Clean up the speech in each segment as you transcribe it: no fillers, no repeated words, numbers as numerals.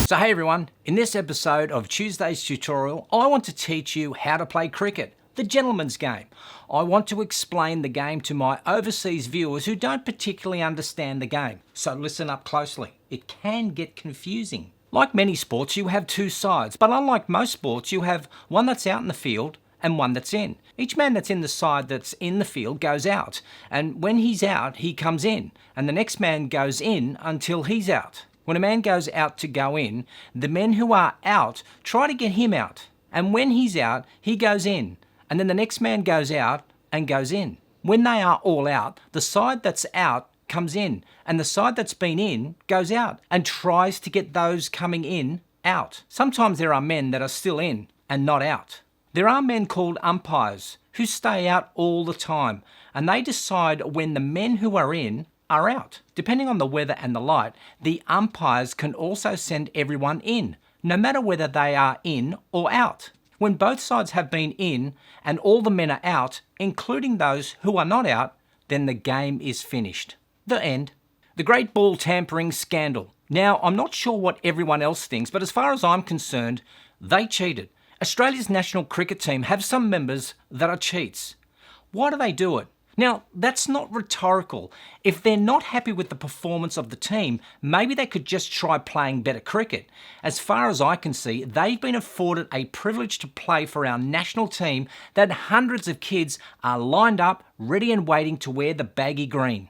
So hey everyone, in this episode of Tuesday's tutorial, I want to teach you how to play cricket, the gentleman's game. I want to explain the game to my overseas viewers who don't particularly understand the game. So listen up closely. It can get confusing. Like many sports, you have two sides, but unlike most sports, you have one that's out in the field and one that's in. Each man that's in the side that's in the field goes out, and when he's out, he comes in, and the next man goes in until he's out. When a man goes out to go in, the men who are out try to get him out, and when he's out, he goes in, and then the next man goes out and goes in. When they are all out, the side that's out comes in, and the side that's been in goes out and tries to get those coming in out. Sometimes there are men that are still in and not out. There are men called umpires who stay out all the time, and they decide when the men who are in are out. Depending on the weather and the light, the umpires can also send everyone in, no matter whether they are in or out. When both sides have been in and all the men are out, including those who are not out, then the game is finished. The end. The great ball tampering scandal. Now, I'm not sure what everyone else thinks, but as far as I'm concerned, they cheated. Australia's national cricket team have some members that are cheats. Why do they do it? Now, that's not rhetorical. If they're not happy with the performance of the team, maybe they could just try playing better cricket. As far as I can see, they've been afforded a privilege to play for our national team that hundreds of kids are lined up, ready and waiting to wear the baggy green.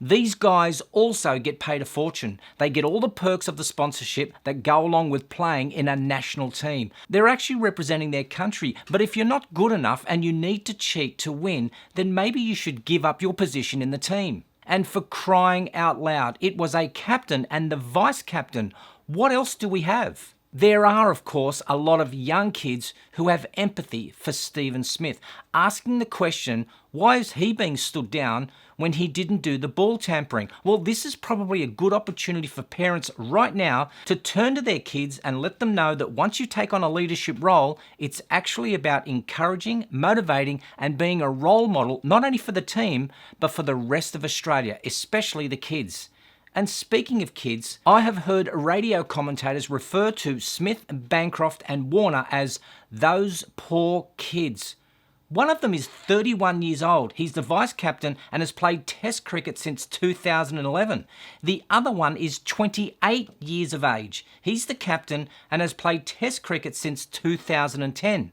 These guys also get paid a fortune. They get all the perks of the sponsorship that go along with playing in a national team. They're actually representing their country, but if you're not good enough and you need to cheat to win, then maybe you should give up your position in the team. And for crying out loud, it was a captain and the vice captain. What else do we have? There are, of course, a lot of young kids who have empathy for Stephen Smith, asking the question, why is he being stood down when he didn't do the ball tampering? Well, this is probably a good opportunity for parents right now to turn to their kids and let them know that once you take on a leadership role, it's actually about encouraging, motivating, and being a role model, not only for the team, but for the rest of Australia, especially the kids. And speaking of kids, I have heard radio commentators refer to Smith, Bancroft and Warner as those poor kids. One of them is 31 years old. He's the vice captain and has played Test cricket since 2011. The other one is 28 years of age. He's the captain and has played Test cricket since 2010.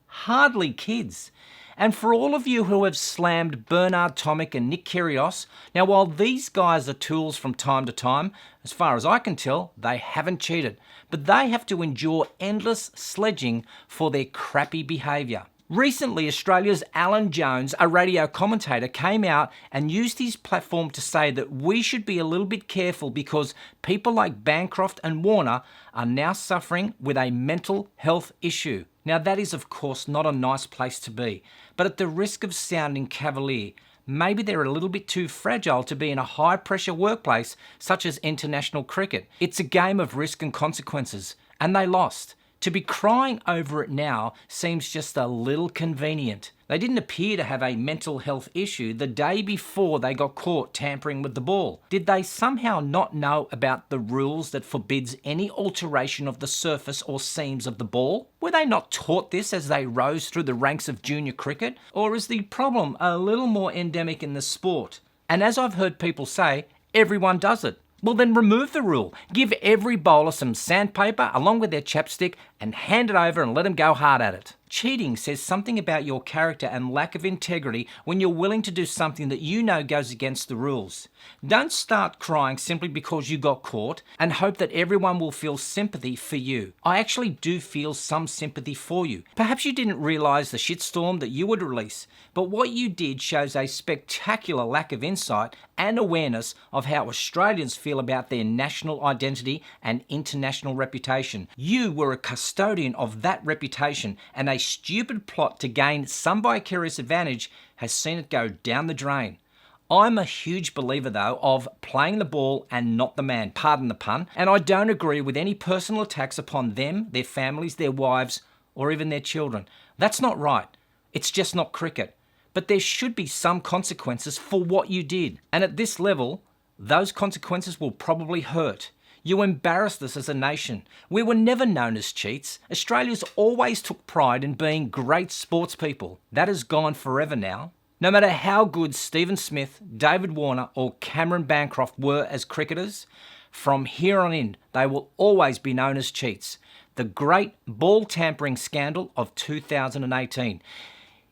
Hardly kids. And for all of you who have slammed Bernard Tomic and Nick Kyrgios, now while these guys are tools from time to time, as far as I can tell, they haven't cheated. But they have to endure endless sledging for their crappy behaviour. Recently, Australia's Alan Jones, a radio commentator, came out and used his platform to say that we should be a little bit careful because people like Bancroft and Warner are now suffering with a mental health issue. Now that is of course not a nice place to be, but at the risk of sounding cavalier, maybe they're a little bit too fragile to be in a high pressure workplace such as international cricket. It's a game of risk and consequences, and they lost. To be crying over it now seems just a little convenient. They didn't appear to have a mental health issue the day before they got caught tampering with the ball. Did they somehow not know about the rules that forbids any alteration of the surface or seams of the ball? Were they not taught this as they rose through the ranks of junior cricket? Or is the problem a little more endemic in the sport? And as I've heard people say, everyone does it. Well then remove the rule. Give every bowler some sandpaper along with their chapstick and hand it over and let them go hard at it. Cheating says something about your character and lack of integrity when you're willing to do something that you know goes against the rules. Don't start crying simply because you got caught and hope that everyone will feel sympathy for you. I actually do feel some sympathy for you. Perhaps you didn't realise the shitstorm that you would release, but what you did shows a spectacular lack of insight and awareness of how Australians feel about their national identity and international reputation. You were a custodian of that reputation, and a stupid plot to gain some vicarious advantage has seen it go down the drain. I'm a huge believer though of playing the ball and not the man, pardon the pun, and I don't agree with any personal attacks upon them, their families, their wives, or even their children. That's not right. It's just not cricket. But there should be some consequences for what you did. And at this level, those consequences will probably hurt. You embarrassed us as a nation. We were never known as cheats. Australia's always took pride in being great sports people. That has gone forever now. No matter how good Stephen Smith, David Warner or Cameron Bancroft were as cricketers, from here on in they will always be known as cheats. The great ball tampering scandal of 2018.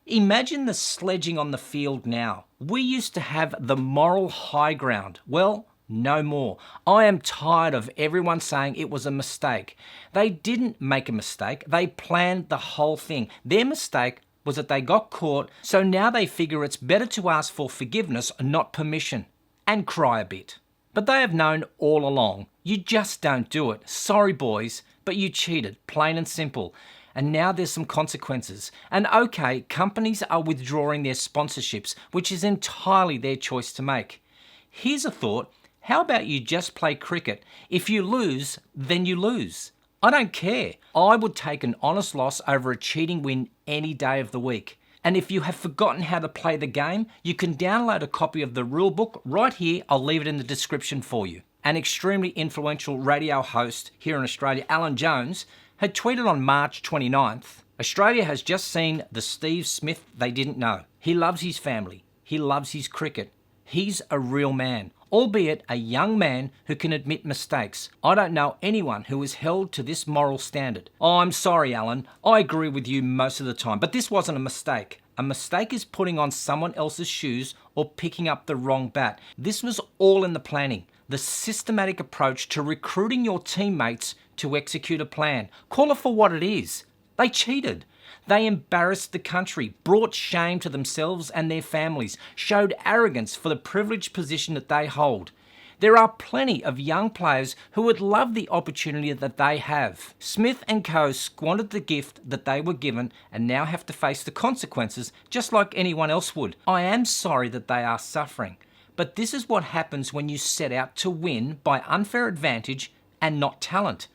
Imagine the sledging on the field now. We used to have the moral high ground. Well, no more. I am tired of everyone saying it was a mistake. They didn't make a mistake. They planned the whole thing. Their mistake was that they got caught, so now they figure it's better to ask for forgiveness, not permission, and cry a bit. But they have known all along. You just don't do it. Sorry, boys, but you cheated, plain and simple. And now there's some consequences. And okay, companies are withdrawing their sponsorships, which is entirely their choice to make. Here's a thought. How about you just play cricket? If you lose, then you lose. I don't care. I would take an honest loss over a cheating win any day of the week. And if you have forgotten how to play the game, you can download a copy of the rule book right here. I'll leave it in the description for you. An extremely influential radio host here in Australia, Alan Jones, had tweeted on March 29th, Australia has just seen the Steve Smith they didn't know. He loves his family. He loves his cricket. He's a real man, albeit a young man who can admit mistakes. I don't know anyone who is held to this moral standard. Oh, I'm sorry, Alan. I agree with you most of the time, but this wasn't a mistake. A mistake is putting on someone else's shoes or picking up the wrong bat. This was all in the planning, the systematic approach to recruiting your teammates to execute a plan. Call it for what it is. They cheated. They embarrassed the country, brought shame to themselves and their families, showed arrogance for the privileged position that they hold. There are plenty of young players who would love the opportunity that they have. Smith and co squandered the gift that they were given and now have to face the consequences just like anyone else would. I am sorry that they are suffering, but this is what happens when you set out to win by unfair advantage and not talent.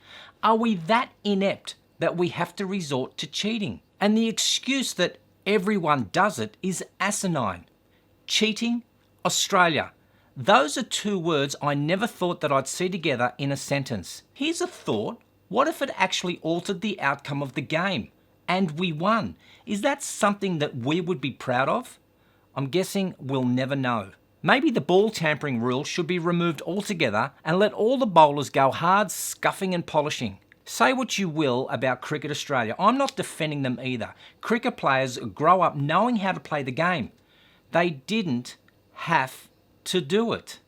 Are we that inept that we have to resort to cheating? And the excuse that everyone does it is asinine. Cheating, Australia. Those are two words I never thought that I'd see together in a sentence. Here's a thought. What if it actually altered the outcome of the game and we won? Is that something that we would be proud of? I'm guessing we'll never know. Maybe the ball tampering rule should be removed altogether and let all the bowlers go hard scuffing and polishing. Say what you will about Cricket Australia. I'm not defending them either. Cricket players grow up knowing how to play the game. They didn't have to do it.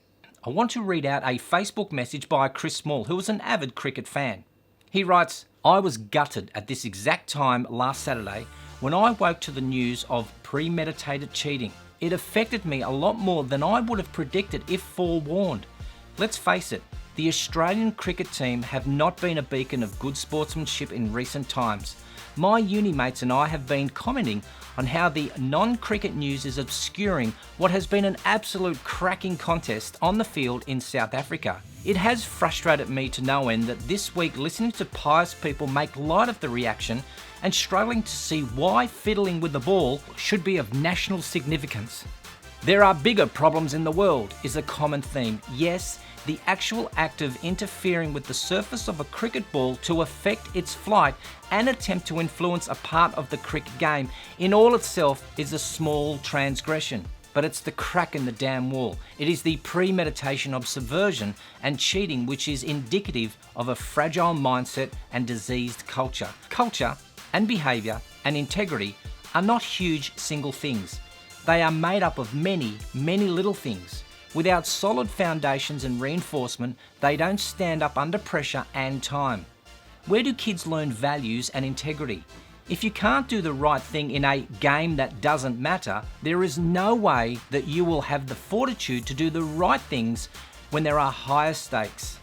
I want to read out a Facebook message by Chris Small, who was an avid cricket fan. He writes, I was gutted at this exact time last Saturday when I woke to the news of premeditated cheating. It affected me a lot more than I would have predicted if forewarned. Let's face it, the Australian cricket team have not been a beacon of good sportsmanship in recent times. My uni mates and I have been commenting on how the non-cricket news is obscuring what has been an absolute cracking contest on the field in South Africa. It has frustrated me to no end that this week listening to pious people make light of the reaction and struggling to see why fiddling with the ball should be of national significance. There are bigger problems in the world is a common theme. Yes, the actual act of interfering with the surface of a cricket ball to affect its flight and attempt to influence a part of the cricket game in all itself is a small transgression. But it's the crack in the damn wall. It is the premeditation of subversion and cheating which is indicative of a fragile mindset and diseased culture. Culture and behaviour and integrity are not huge single things. They are made up of many, many little things. Without solid foundations and reinforcement, they don't stand up under pressure and time. Where do kids learn values and integrity? If you can't do the right thing in a game that doesn't matter, there is no way that you will have the fortitude to do the right things when there are higher stakes.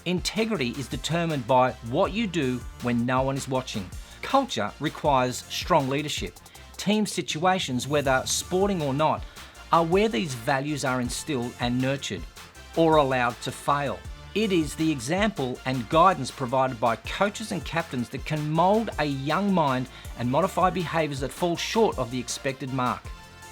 Integrity is determined by what you do when no one is watching. Culture requires strong leadership. Team situations, whether sporting or not, are where these values are instilled and nurtured, or allowed to fail. It is the example and guidance provided by coaches and captains that can mould a young mind and modify behaviours that fall short of the expected mark.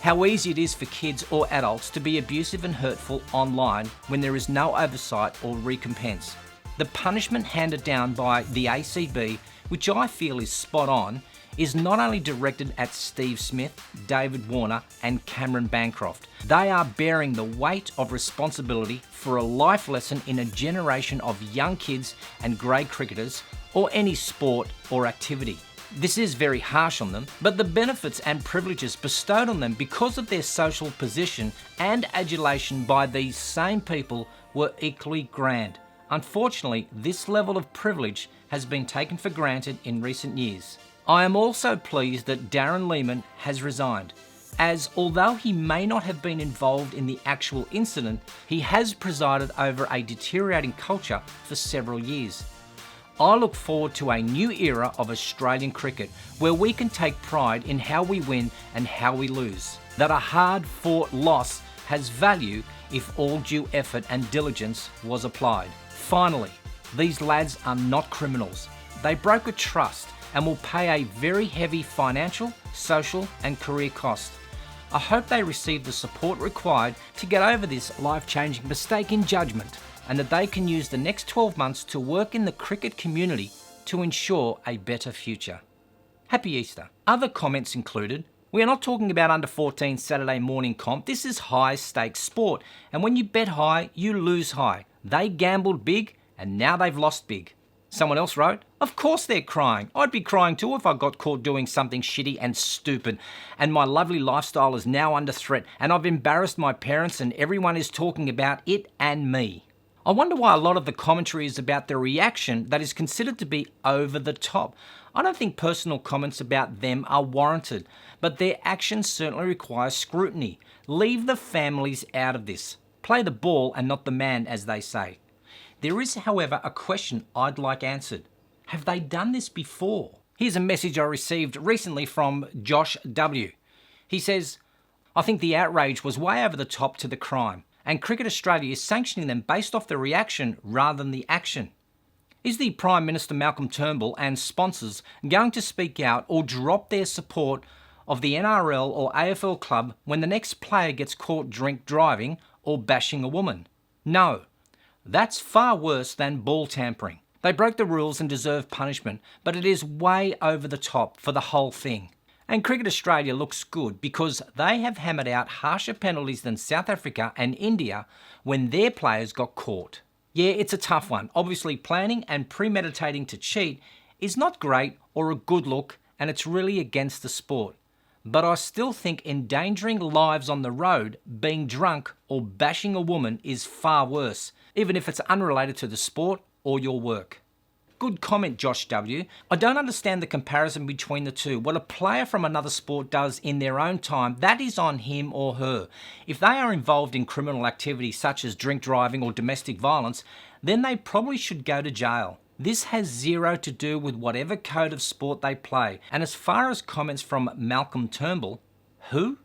How easy it is for kids or adults to be abusive and hurtful online when there is no oversight or recompense. The punishment handed down by the ACB, which I feel is spot on, is not only directed at Steve Smith, David Warner and Cameron Bancroft. They are bearing the weight of responsibility for a life lesson in a generation of young kids and grade cricketers or any sport or activity. This is very harsh on them, but the benefits and privileges bestowed on them because of their social position and adulation by these same people were equally grand. Unfortunately, this level of privilege has been taken for granted in recent years. I am also pleased that Darren Lehman has resigned, as although he may not have been involved in the actual incident, he has presided over a deteriorating culture for several years. I look forward to a new era of Australian cricket where we can take pride in how we win and how we lose. That a hard-fought loss has value if all due effort and diligence was applied. Finally, these lads are not criminals. They broke a trust and will pay a very heavy financial, social and career cost. I hope they receive the support required to get over this life-changing mistake in judgment, and that they can use the next 12 months to work in the cricket community to ensure a better future. Happy Easter. Other comments included, we are not talking about under 14 Saturday morning comp, this is high stakes sport, and when you bet high, you lose high. They gambled big and now they've lost big. Someone else wrote, of course they're crying. I'd be crying too if I got caught doing something shitty and stupid, and my lovely lifestyle is now under threat, and I've embarrassed my parents and everyone is talking about it and me. I wonder why a lot of the commentary is about the reaction that is considered to be over the top. I don't think personal comments about them are warranted, but their actions certainly require scrutiny. Leave the families out of this. Play the ball and not the man, as they say. There is, however, a question I'd like answered. Have they done this before? Here's a message I received recently from Josh W. He says, I think the outrage was way over the top to the crime, and Cricket Australia is sanctioning them based off the reaction rather than the action. Is the Prime Minister Malcolm Turnbull and sponsors going to speak out or drop their support of the NRL or AFL club when the next player gets caught drink driving or bashing a woman? No. That's far worse than ball tampering. They broke the rules and deserve punishment, but it is way over the top for the whole thing. And Cricket Australia looks good because they have hammered out harsher penalties than South Africa and India when their players got caught. Yeah, it's a tough one. Obviously, planning and premeditating to cheat is not great or a good look, and it's really against the sport. But I still think endangering lives on the road, being drunk or bashing a woman is far worse, even if it's unrelated to the sport or your work. Good comment, Josh W. I don't understand the comparison between the two. What a player from another sport does in their own time, that is on him or her. If they are involved in criminal activity such as drink driving or domestic violence, then they probably should go to jail. This has zero to do with whatever code of sport they play. And as far as comments from Malcolm Turnbull, who?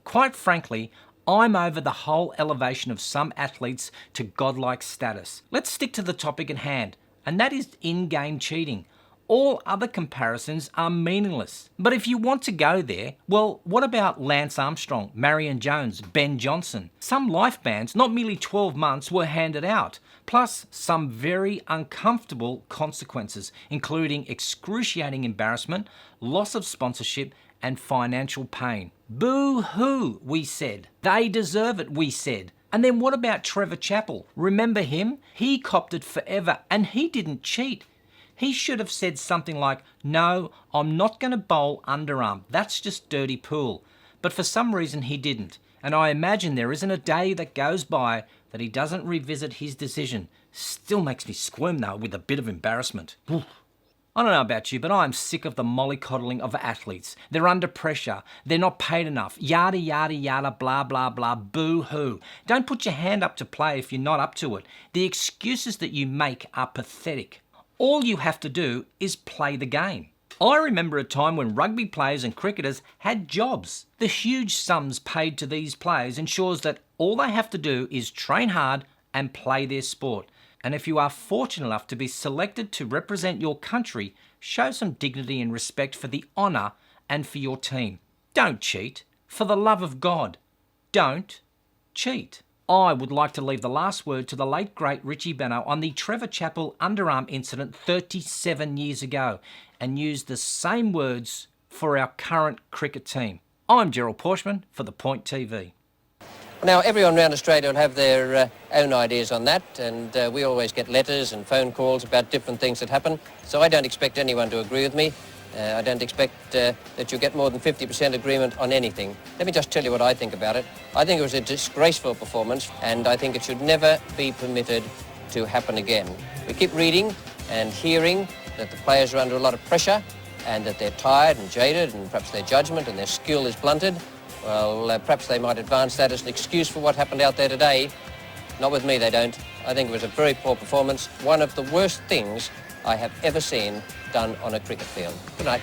Quite frankly, I'm over the whole elevation of some athletes to godlike status. Let's stick to the topic at hand, and that is in-game cheating. All other comparisons are meaningless. But if you want to go there, well, what about Lance Armstrong, Marion Jones, Ben Johnson? Some life bans, not merely 12 months, were handed out, plus some very uncomfortable consequences, including excruciating embarrassment, loss of sponsorship, and financial pain. Boo-hoo, we said. They deserve it, we said. And then what about Trevor Chappell? Remember him? He copped it forever, and he didn't cheat. He should have said something like, no, I'm not going to bowl underarm. That's just dirty pool. But for some reason he didn't. And I imagine there isn't a day that goes by that he doesn't revisit his decision. Still makes me squirm though with a bit of embarrassment. Oof. I don't know about you, but I'm sick of the mollycoddling of athletes. They're under pressure. They're not paid enough. Yada, yada, yada, blah, blah, blah, boo-hoo. Don't put your hand up to play if you're not up to it. The excuses that you make are pathetic. All you have to do is play the game. I remember a time when rugby players and cricketers had jobs. The huge sums paid to these players ensures that all they have to do is train hard and play their sport. And if you are fortunate enough to be selected to represent your country, show some dignity and respect for the honour and for your team. Don't cheat. For the love of God, don't cheat. I would like to leave the last word to the late great Richie Benno on the Trevor Chappell underarm incident 37 years ago and use the same words for our current cricket team. I'm Gerald Pauschmann for The Point TV. Now, everyone around Australia will have their own ideas on that, and we always get letters and phone calls about different things that happen, so I don't expect anyone to agree with me. I don't expect that you'll get more than 50% agreement on anything. Let me just tell you what I think about it. I think it was a disgraceful performance, and I think it should never be permitted to happen again. We keep reading and hearing that the players are under a lot of pressure and that they're tired and jaded and perhaps their judgment and their skill is blunted. Well, perhaps they might advance that as an excuse for what happened out there today. Not with me, they don't. I think it was a very poor performance, one of the worst things I have ever seen done on a cricket field. Good night.